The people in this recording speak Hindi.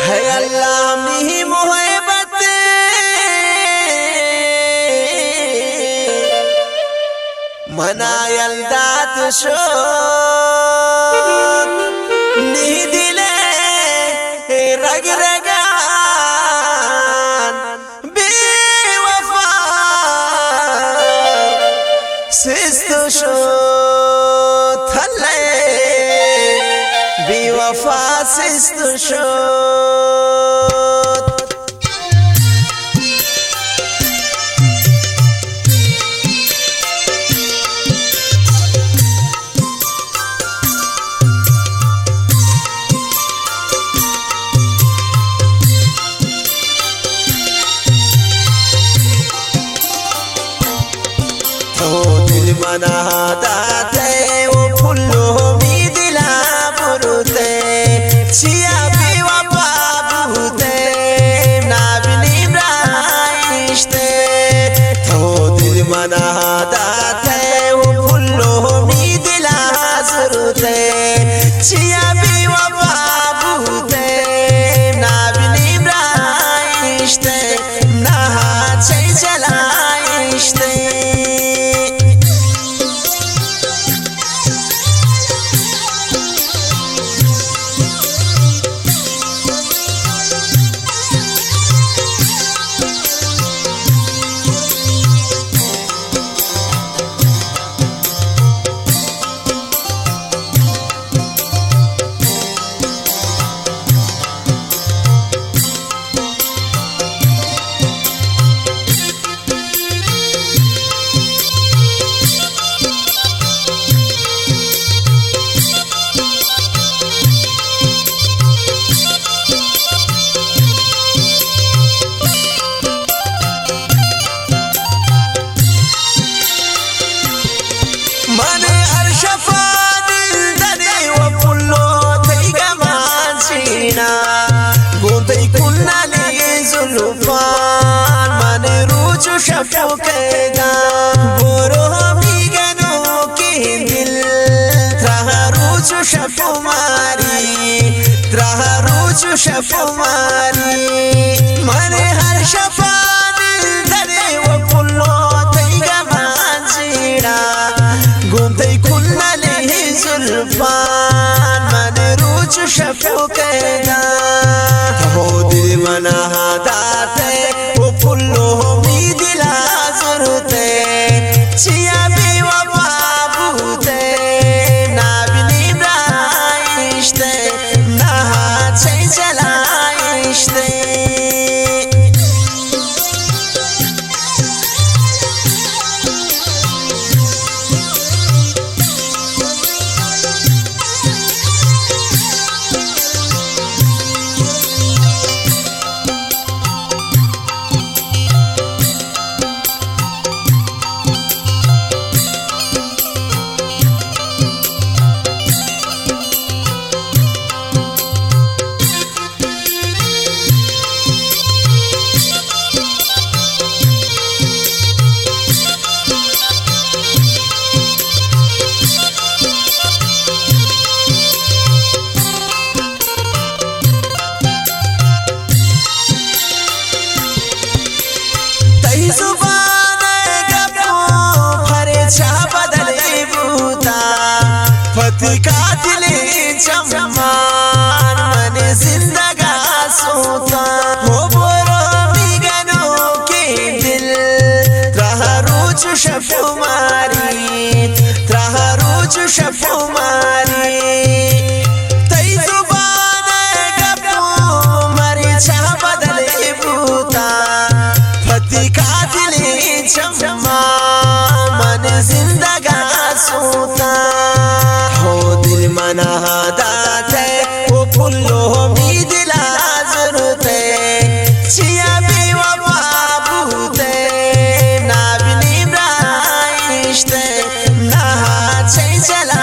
है अल्लाह मी मोहब्बत मनायल दात शो नी दिले रग रगान बेवफा सिस्तु शो थले बेवफा सिस्तु शो दिल मना दाते वो फुल्लो मी दिला बुरुते छिया बीवा बाबूते नाबिनी ब्राइश्ते तो दिल मना दाते वो फुल्लो मी दिला जुरुते छिया बीवा बाबूते नाबिनी ब्राइश्ते ना छै चलाइश्ते गोंदई कुन्ना ले जुल्फान माने रूचु शफो केगा बोरो मी गनो के दिल त्रहा रूचु शफो मारी त्रहा रूचु शफो मारी माने हर शफान दरे वो पुल्लो तैगा मांजीड़ा गोंदई कुन्ना ले जुल्फान माने रूचु शफो केगा दिल मना दाते वो फुल्लो मी दिला जुरुते छिया बीवा बाबूते नाबिनी ब्राइश्ते ना छै चलाइश्ते कातिले चम्मान मने जिंदगा सोता हो बोरो मी गनो के दिल त्रहा रूचु शफो मारी त्रहा रूचु शफो मारी तई जुबान गपो मरे छा बदले बूता फती कातिले चम्मान मने जिंदगा सोता दिल मना दाते वो फुल्लो मी दिला जुरुते छिया बीवा बाबूते नाबिनी ब्राइश्ते ना छै चला